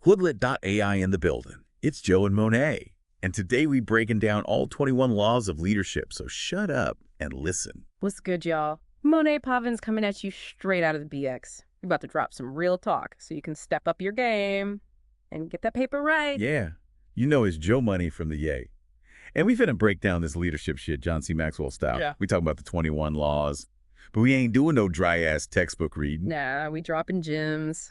HoodLit.ai in the building. It's Joe and Monet. And today we breaking down all 21 laws of leadership, so shut up and listen. What's good, y'all? Monet Poppins coming at you straight out of the BX. We're about to drop some real talk so you can step up your game and get that paper right. Yeah, you know it's Joe Money from the Yay. And we finna break down this leadership shit John C. Maxwell style. Yeah. We talking about the 21 laws, but we ain't doing no dry-ass textbook reading. Nah, we dropping gems.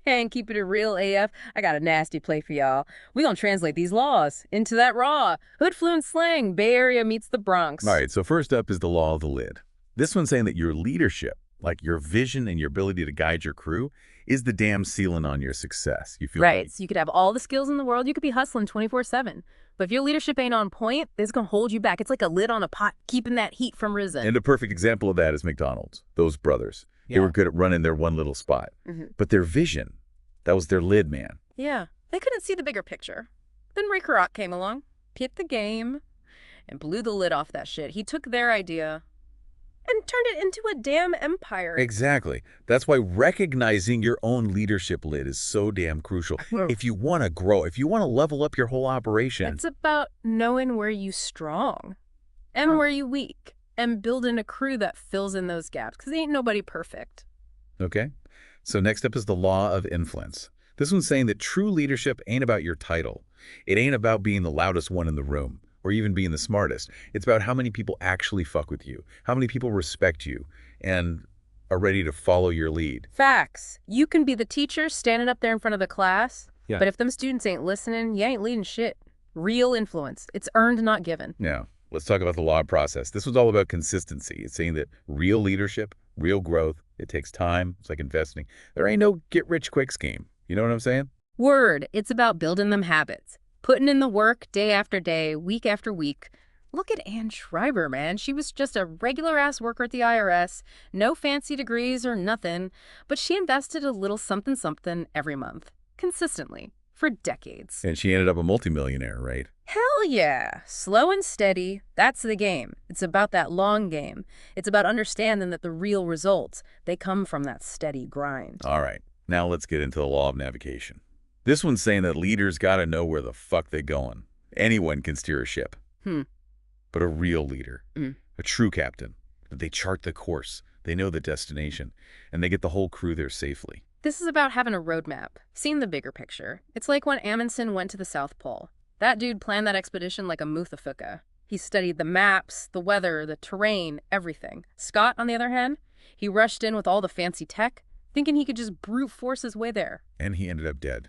And keep it a real AF, I got a nasty play for y'all. We gonna translate these laws into that raw, hood fluent slang, Bay Area meets the Bronx. All right, so first up is the law of the lid. This one's saying that your leadership, like your vision and your ability to guide your crew, is the damn ceiling on your success. You feel right, me? so you could have all the skills in the world, you could be hustling 24/7. But if your leadership ain't on point, it's gonna hold you back. It's like a lid on a pot, keeping that heat from risen. And a perfect example of that is McDonald's. Those brothers. They were good at running their one little spot. But their vision, that was their lid, man. Yeah, they couldn't see the bigger picture. Then Ray Kroc came along, hit the game, and blew the lid off that shit. He took their idea and turned it into a damn empire. Exactly. That's why recognizing your own leadership lid is so damn crucial. If you want to grow, if you want to level up your whole operation. It's about knowing where you strong and where you weak and building a crew that fills in those gaps, because ain't nobody perfect. Okay. So next up is the law of influence. This one's saying that true leadership ain't about your title. It ain't about being the loudest one in the room or even being the smartest. It's about how many people actually fuck with you, how many people respect you and are ready to follow your lead. Facts. You can be the teacher standing up there in front of the class, Yeah. but if them students ain't listening, you ain't leading shit. Real influence. It's earned, not given. Now, let's talk about the law of process. This was all about consistency. It's saying that real leadership, real growth, it takes time. It's like investing. There ain't no get-rich-quick scheme. You know what I'm saying? Word. It's about building them habits. Putting in the work day after day, week after week. Look at Ann Schreiber, man. She was just a regular-ass worker at the IRS. No fancy degrees or nothing. But she invested a little something-something every month. Consistently. For decades. And she ended up a multimillionaire, right? Hell yeah. Slow and steady. That's the game. It's about that long game. It's about understanding that the real results, they come from that steady grind. All right. Now let's get into the law of navigation. This one's saying that leaders got to know where the fuck they're going. Anyone can steer a ship. But a real leader, a true captain, they chart the course, they know the destination, and they get the whole crew there safely. This is about having a roadmap, seeing the bigger picture. It's like when Amundsen went to the South Pole. That dude planned that expedition like a Muthafuka. He studied the maps, the weather, the terrain, everything. Scott, on the other hand, he rushed in with all the fancy tech, thinking he could just brute force his way there. And he ended up dead,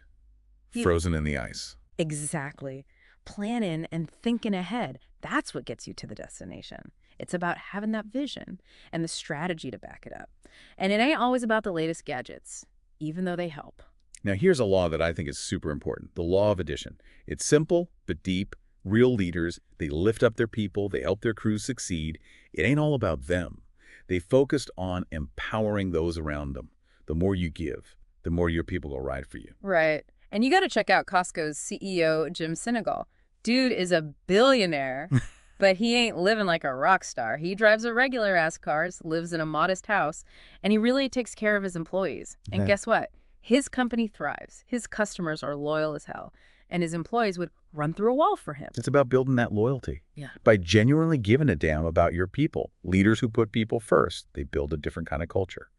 frozen in the ice. Exactly. Planning and thinking ahead, that's what gets you to the destination. It's about having that vision and the strategy to back it up. And it ain't always about the latest gadgets, even though they help. Now here's a law that I think is super important, the law of addition. It's simple but deep. Real leaders, they lift up their people, they help their crews succeed. It ain't all about them. They focused on empowering those around them. The more you give, the more your people will ride for you. Right. And you got to check out Costco's CEO, Jim Sinegal. Dude is a billionaire, but he ain't living like a rock star. He drives a regular-ass car, lives in a modest house, and he really takes care of his employees. And guess what? His company thrives. His customers are loyal as hell, and his employees would run through a wall for him. It's about building that loyalty. Yeah. By genuinely giving a damn about your people. Leaders who put people first, they build a different kind of culture.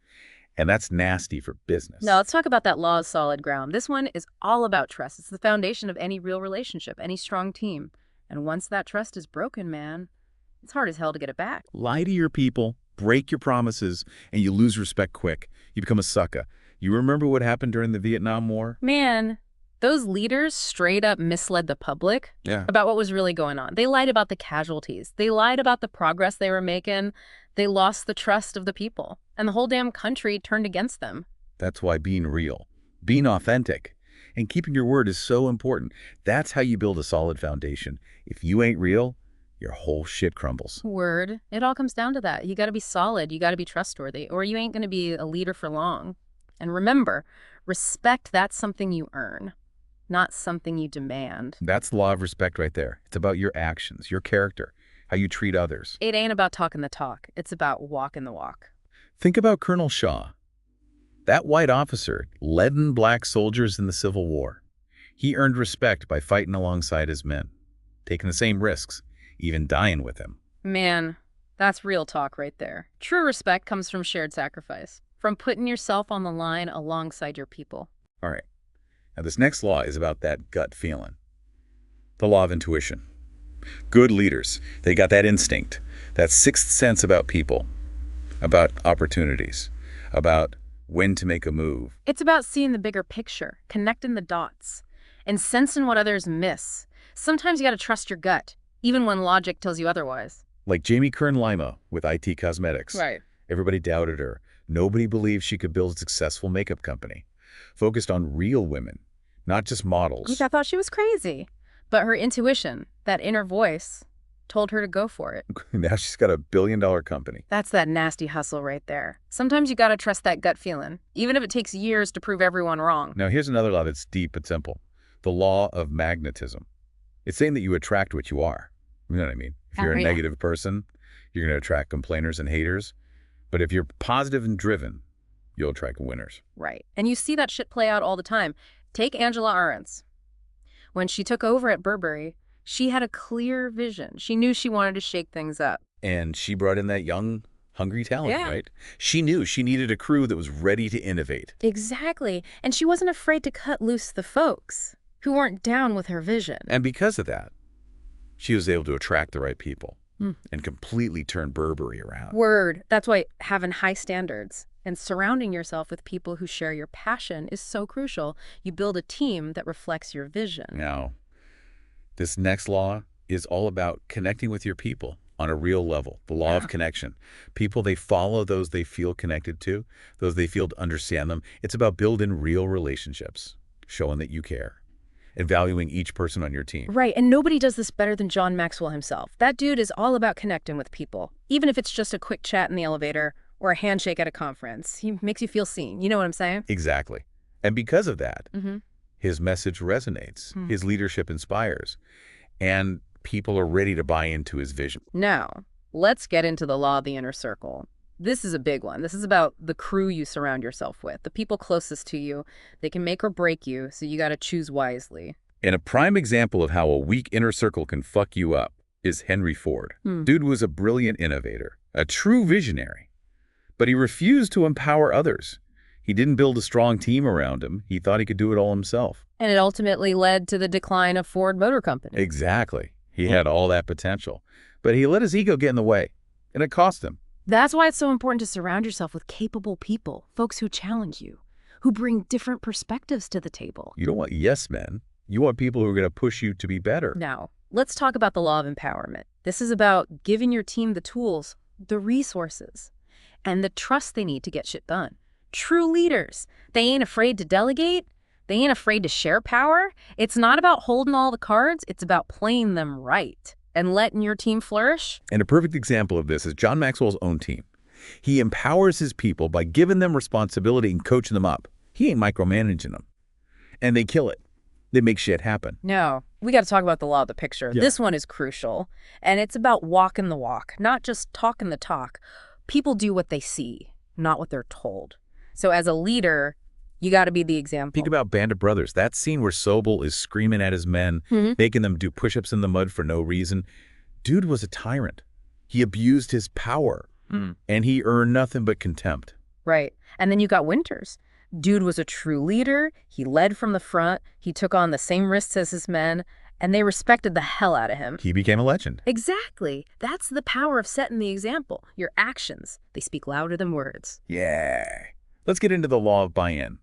And that's nasty for business. Now, let's talk about that law of solid ground. This one is all about trust. It's the foundation of any real relationship, any strong team. And once that trust is broken, man, it's hard as hell to get it back. Lie to your people, break your promises, and you lose respect quick. You become a sucker. You remember what happened during the Vietnam War? Man, those leaders straight up misled the public about what was really going on. They lied about the casualties. They lied about the progress they were making. They lost the trust of the people. And the whole damn country turned against them. That's why being real, being authentic, and keeping your word is so important. That's how you build a solid foundation. If you ain't real, your whole shit crumbles. Word. It all comes down to that. You got to be solid. You got to be trustworthy, or you ain't going to be a leader for long. And remember, respect, that's something you earn, not something you demand. That's the law of respect right there. It's about your actions, your character, how you treat others. It ain't about talking the talk. It's about walking the walk. Think about Colonel Shaw. That white officer led in black soldiers in the Civil War. He earned respect by fighting alongside his men, taking the same risks, even dying with them. Man, that's real talk right there. True respect comes from shared sacrifice, from putting yourself on the line alongside your people. All right. Now, this next law is about that gut feeling. The law of intuition. Good leaders, they got that instinct, that sixth sense about people, about opportunities, about when to make a move. It's about seeing the bigger picture, connecting the dots, and sensing what others miss. Sometimes you got to trust your gut, even when logic tells you otherwise. Like Jamie Kern-Lima with IT Cosmetics. Right. Everybody doubted her. Nobody believed she could build a successful makeup company. Focused on real women, not just models. I thought she was crazy. But her intuition, that inner voice, told her to go for it. Now she's got $1 billion company. That's that nasty hustle right there. Sometimes you gotta trust that gut feeling, even if it takes years to prove everyone wrong. Now here's another law that's deep but simple. The law of magnetism. It's saying that you attract what you are. You know what I mean? If you're a negative person, you're going to attract complainers and haters. But if you're positive and driven, you'll attract winners. Right. And you see that shit play out all the time. Take Angela Ahrendts. When she took over at Burberry, she had a clear vision. She knew she wanted to shake things up. And she brought in that young, hungry talent, right? She knew she needed a crew that was ready to innovate. Exactly. And she wasn't afraid to cut loose the folks who weren't down with her vision. And because of that, she was able to attract the right people and completely turn Burberry around. Word. That's why having high standards and surrounding yourself with people who share your passion is so crucial. You build a team that reflects your vision. Now, this next law is all about connecting with your people on a real level, the law of connection. People, they follow those they feel connected to, those they feel to understand them. It's about building real relationships, showing that you care, and valuing each person on your team. Right, and nobody does this better than John Maxwell himself. That dude is all about connecting with people, even if it's just a quick chat in the elevator or a handshake at a conference. He makes you feel seen. You know what I'm saying? Exactly. And because of that, his message resonates, his leadership inspires, and people are ready to buy into his vision. Now, let's get into the law of the inner circle. This is a big one. This is about the crew you surround yourself with, the people closest to you. They can make or break you, so you got to choose wisely. And a prime example of how a weak inner circle can fuck you up is Henry Ford. Dude was a brilliant innovator, a true visionary, but he refused to empower others. He didn't build a strong team around him. He thought he could do it all himself. And it ultimately led to the decline of Ford Motor Company. Exactly. He had all that potential, but he let his ego get in the way, and it cost him. That's why it's so important to surround yourself with capable people, folks who challenge you, who bring different perspectives to the table. You don't want yes men. You want people who are going to push you to be better. Now, let's talk about the law of empowerment. This is about giving your team the tools, the resources, and the trust they need to get shit done. True leaders, they ain't afraid to delegate. They ain't afraid to share power. It's not about holding all the cards. It's about playing them right and letting your team flourish. And a perfect example of this is John Maxwell's own team. He empowers his people by giving them responsibility and coaching them up. He ain't micromanaging them. And they kill it. They make shit happen. No, we got to talk about the law of the picture. Yeah. This one is crucial. And it's about walking the walk, not just talking the talk. People do what they see, not what they're told. So as a leader, you got to be the example. Think about Band of Brothers. That scene where Sobel is screaming at his men, making them do push-ups in the mud for no reason. Dude was a tyrant. He abused his power, and he earned nothing but contempt. Right. And then you got Winters. Dude was a true leader. He led from the front. He took on the same risks as his men, and they respected the hell out of him. He became a legend. Exactly. That's the power of setting the example. Your actions, they speak louder than words. Yeah. Let's get into the law of buy-in.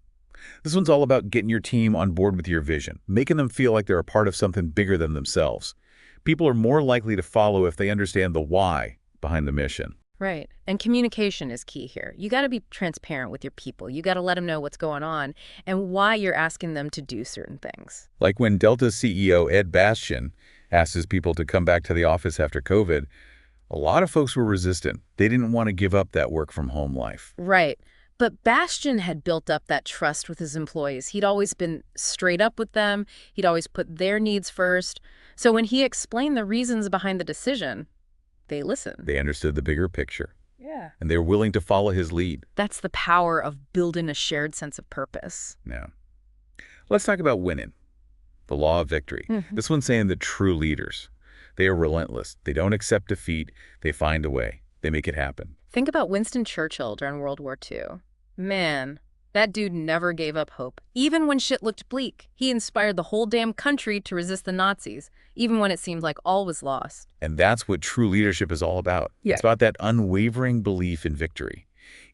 This one's all about getting your team on board with your vision, making them feel like they're a part of something bigger than themselves. People are more likely to follow if they understand the why behind the mission. Right. And communication is key here. You got to be transparent with your people. You got to let them know what's going on and why you're asking them to do certain things. Like when Delta's CEO, Ed Bastian, asked his people to come back to the office after COVID, a lot of folks were resistant. They didn't want to give up that work from home life. Right. But Bastian had built up that trust with his employees. He'd always been straight up with them. He'd always put their needs first. So when he explained the reasons behind the decision, they listened. They understood the bigger picture. Yeah. and they're willing to follow his lead. That's the power of building a shared sense of purpose. Now, let's talk about winning. The law of victory. This one's saying that true leaders, they are relentless. They don't accept defeat. They find a way. They make it happen. Think about Winston Churchill during World War II. Man, that dude never gave up hope. Even when shit looked bleak, he inspired the whole damn country to resist the Nazis, even when it seemed like all was lost. And that's what true leadership is all about. Yeah. It's about that unwavering belief in victory,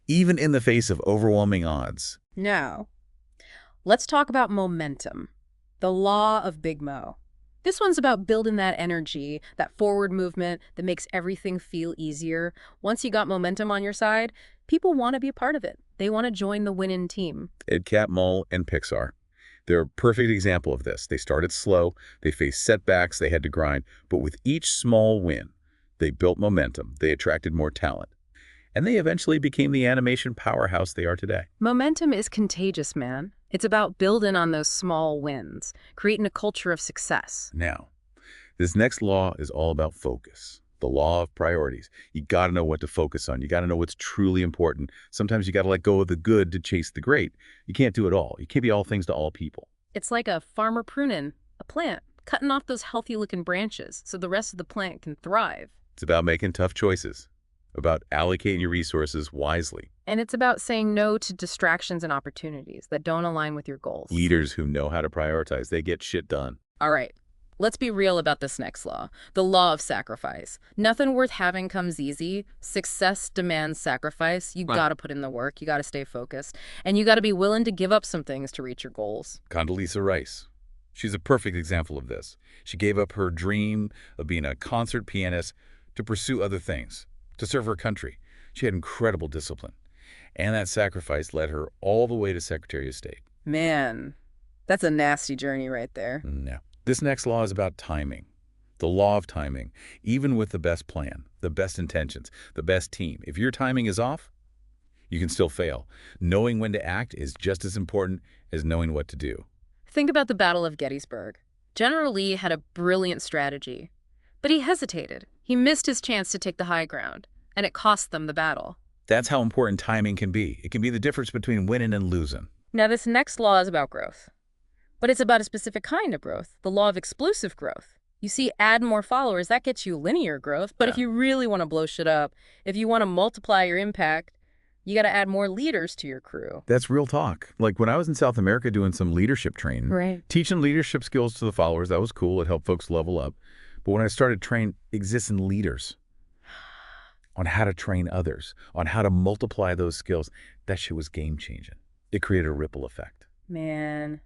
even in the face of overwhelming odds. Now, let's talk about momentum. The law of Big Mo. This one's about building that energy, that forward movement that makes everything feel easier. Once you got momentum on your side, people want to be a part of it. They want to join the winning team. Ed Catmull and Pixar. They're a perfect example of this. They started slow, they faced setbacks, they had to grind, but with each small win, they built momentum, they attracted more talent, and they eventually became the animation powerhouse they are today. Momentum is contagious, man. It's about building on those small wins, creating a culture of success. Now, this next law is all about focus. The law of priorities. You got to know what to focus on. You got to know what's truly important. Sometimes you got to let go of the good to chase the great. You can't do it all. You can't be all things to all people. It's like a farmer pruning a plant, cutting off those healthy-looking branches so the rest of the plant can thrive. It's about making tough choices, about allocating your resources wisely. And it's about saying no to distractions and opportunities that don't align with your goals. Leaders who know how to prioritize, they get shit done. All right, let's be real about this next law, the law of sacrifice. Nothing worth having comes easy. Success demands sacrifice. You got to put in the work. You got to stay focused. And you got to be willing to give up some things to reach your goals. Condoleezza Rice. She's a perfect example of this. She gave up her dream of being a concert pianist to pursue other things, to serve her country. She had incredible discipline. And that sacrifice led her all the way to Secretary of State. Man, that's a nasty journey right there. No. This next law is about timing. The law of timing. Even with the best plan, the best intentions, the best team, if your timing is off, you can still fail. Knowing when to act is just as important as knowing what to do. Think about the Battle of Gettysburg. General Lee had a brilliant strategy, but he hesitated. He missed his chance to take the high ground, and it cost them the battle. That's how important timing can be. It can be the difference between winning and losing. Now, this next law is about growth, but it's about a specific kind of growth, the law of explosive growth. You see, add more followers, that gets you linear growth, but if you really want to blow shit up, if you want to multiply your impact, you got to add more leaders to your crew. That's real talk. Like when I was in South America doing some leadership training, teaching leadership skills to the followers, that was cool. It helped folks level up. But when I started training existing leaders on how to train others, on how to multiply those skills, that shit was game-changing. It created a ripple effect. Man,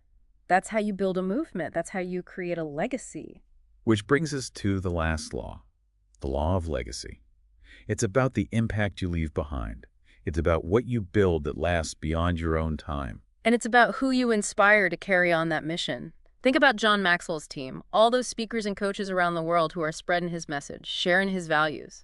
that's how you build a movement. That's how you create a legacy. Which brings us to the last law, the law of legacy. It's about the impact you leave behind. It's about what you build that lasts beyond your own time. And it's about who you inspire to carry on that mission. Think about John Maxwell's team, all those speakers and coaches around the world who are spreading his message, sharing his values,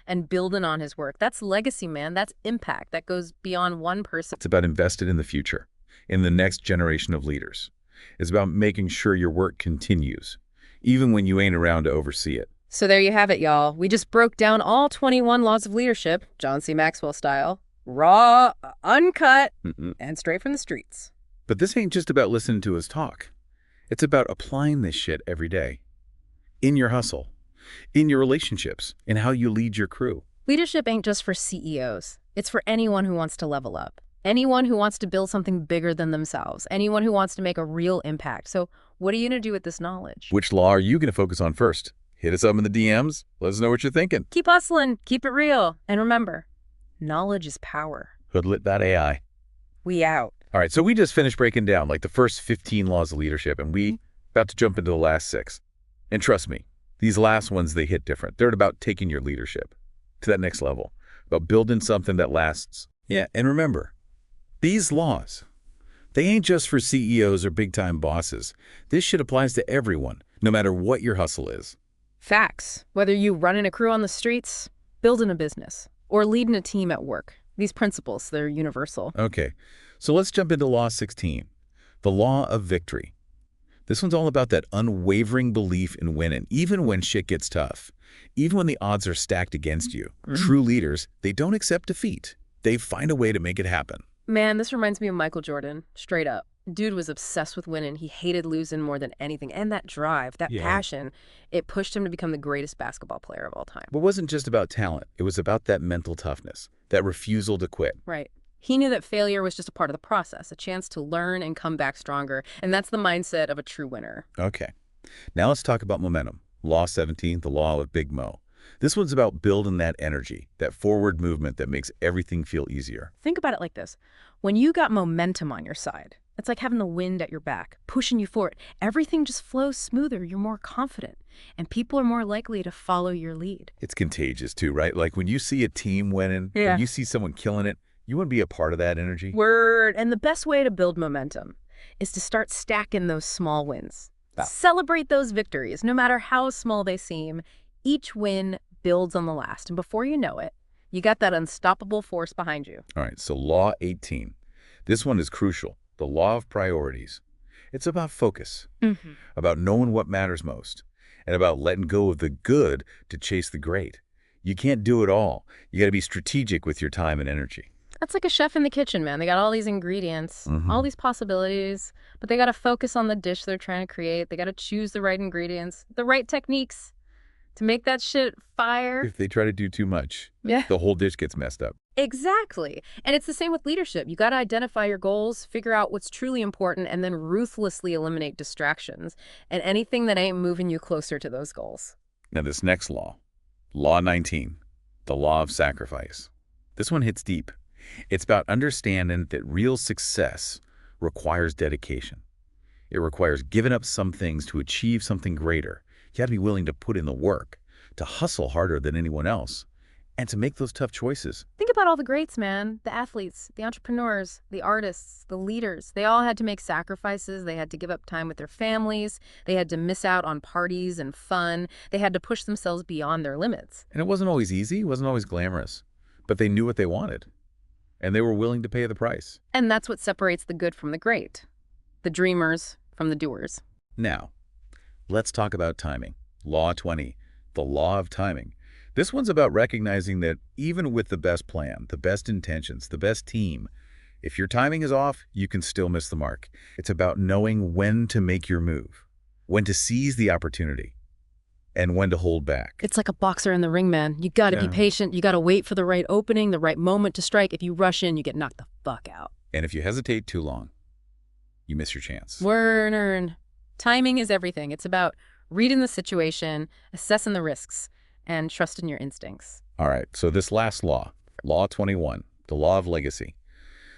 and building on his work. That's legacy, man. That's impact. That goes beyond one person. It's about investing in the future, in the next generation of leaders. It's about making sure your work continues, even when you ain't around to oversee it. So there you have it, y'all. We just broke down all 21 laws of leadership, John C. Maxwell style, raw, uncut, and straight from the streets. But this ain't just about listening to us talk. It's about applying this shit every day. In your hustle, in your relationships, in how you lead your crew. Leadership ain't just for CEOs. It's for anyone who wants to level up. Anyone who wants to build something bigger than themselves. Anyone who wants to make a real impact. So what are you going to do with this knowledge? Which law are you going to focus on first? Hit us up in the DMs. Let us know what you're thinking. Keep hustling. Keep it real. And remember, knowledge is power. HoodLit.ai. We out. All right, so we just finished breaking down like the first 15 laws of leadership, and we about to jump into the last 6. And trust me, these last ones, they hit different. They're about taking your leadership to that next level, about building something that lasts. Yeah, and remember, these laws, they ain't just for CEOs or big-time bosses. This shit applies to everyone, no matter what your hustle is. Facts. Whether you running a crew on the streets, building a business, or leading a team at work, these principles, they're universal. Okay, so let's jump into Law 16, the law of victory. This one's all about that unwavering belief in winning, even when shit gets tough. Even when the odds are stacked against you. True leaders, they don't accept defeat. They find a way to make it happen. Man, this reminds me of Michael Jordan, straight up. Dude was obsessed with winning. He hated losing more than anything. And that drive, that passion, it pushed him to become the greatest basketball player of all time. But it wasn't just about talent. It was about that mental toughness, that refusal to quit. Right. He knew that failure was just a part of the process, a chance to learn and come back stronger. And that's the mindset of a true winner. Okay. Now let's talk about momentum. Law 17, the law of Big Mo. This one's about building that energy, that forward movement that makes everything feel easier. Think about it like this. When you got momentum on your side, it's like having the wind at your back, pushing you forward. Everything just flows smoother. You're more confident, and people are more likely to follow your lead. It's contagious too, right? Like when you see a team winning, when you see someone killing it, you want to be a part of that energy. Word. And the best way to build momentum is to start stacking those small wins. Celebrate those victories, no matter how small they seem. Each win builds on the last, and before you know it, you got that unstoppable force behind you. All right, so Law 18. This one is crucial. The law of priorities. It's about focus, about knowing what matters most, and about letting go of the good to chase the great. You can't do it all. You got to be strategic with your time and energy. That's like a chef in the kitchen, man. They got all these ingredients, all these possibilities, but they got to focus on the dish they're trying to create. They got to choose the right ingredients, the right techniques to make that shit fire. If they try to do too much, the whole dish gets messed up. Exactly. And it's the same with leadership. You got to identify your goals, figure out what's truly important, and then ruthlessly eliminate distractions and anything that ain't moving you closer to those goals. Now this next law, Law 19, the law of sacrifice. This one hits deep. It's about understanding that real success requires dedication. It requires giving up some things to achieve something greater. You got to be willing to put in the work, to hustle harder than anyone else, and to make those tough choices. Think about all the greats, man. The athletes, the entrepreneurs, the artists, the leaders. They all had to make sacrifices. They had to give up time with their families. They had to miss out on parties and fun. They had to push themselves beyond their limits. And it wasn't always easy. It wasn't always glamorous. But they knew what they wanted, and they were willing to pay the price. And that's what separates the good from the great, the dreamers from the doers. Now, let's talk about timing. Law 20, the law of timing. This one's about recognizing that even with the best plan, the best intentions, the best team, if your timing is off, you can still miss the mark. It's about knowing when to make your move, when to seize the opportunity, and when to hold back. It's like a boxer in the ring, man. You got to be patient. You got to wait for the right opening, the right moment to strike. If you rush in, you get knocked the fuck out. And if you hesitate too long, you miss your chance. Word. Timing is everything. It's about reading the situation, assessing the risks, and trusting your instincts. All right, so this last law, Law 21, the law of legacy.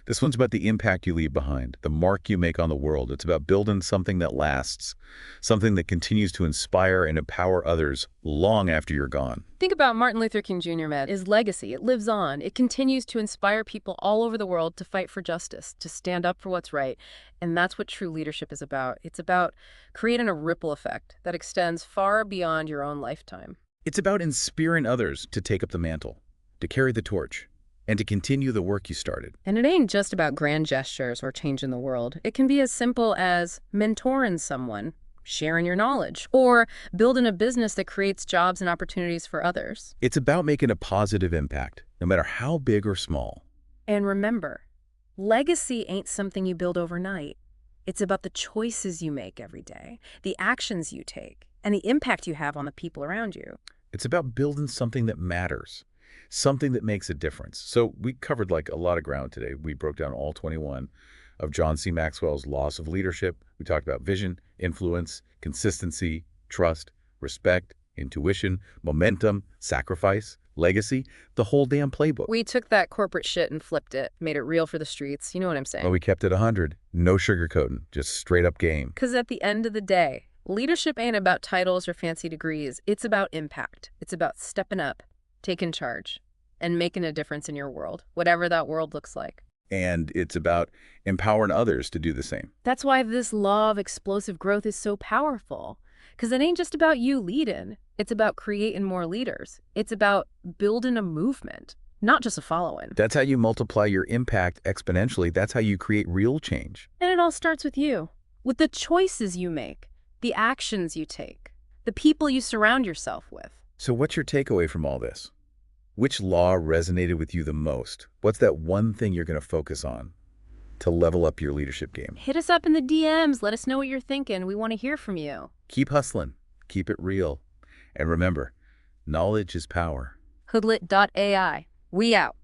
This one's about the impact you leave behind, the mark you make on the world. It's about building something that lasts, something that continues to inspire and empower others long after you're gone. Think about Martin Luther King Jr., man. His legacy, it lives on. It continues to inspire people all over the world to fight for justice, to stand up for what's right. And that's what true leadership is about. It's about creating a ripple effect that extends far beyond your own lifetime. It's about inspiring others to take up the mantle, to carry the torch, and to continue the work you started. And it ain't just about grand gestures or changing the world. It can be as simple as mentoring someone, sharing your knowledge, or building a business that creates jobs and opportunities for others. It's about making a positive impact, no matter how big or small. And remember, legacy ain't something you build overnight. It's about the choices you make every day, the actions you take, and the impact you have on the people around you. It's about building something that matters, something that makes a difference. So we covered like a lot of ground today. We broke down all 21 of John C. Maxwell's laws of leadership. We talked about vision, influence, consistency, trust, respect, intuition, momentum, sacrifice, legacy, the whole damn playbook. We took that corporate shit and flipped it, made it real for the streets. You know what I'm saying? Well, we kept it 100. No sugarcoating, just straight up game. Because at the end of the day, leadership ain't about titles or fancy degrees. It's about impact. It's about stepping up, taking charge, and making a difference in your world, whatever that world looks like. And it's about empowering others to do the same. That's why this law of explosive growth is so powerful. Because it ain't just about you leading. It's about creating more leaders. It's about building a movement, not just a following. That's how you multiply your impact exponentially. That's how you create real change. And it all starts with you. with the choices you make, the actions you take, the people you surround yourself with. So what's your takeaway from all this? Which law resonated with you the most? What's that one thing you're going to focus on to level up your leadership game? Hit us up in the DMs. Let us know what you're thinking. We want to hear from you. Keep hustling. Keep it real. And remember, knowledge is power. HoodLit.ai. We out.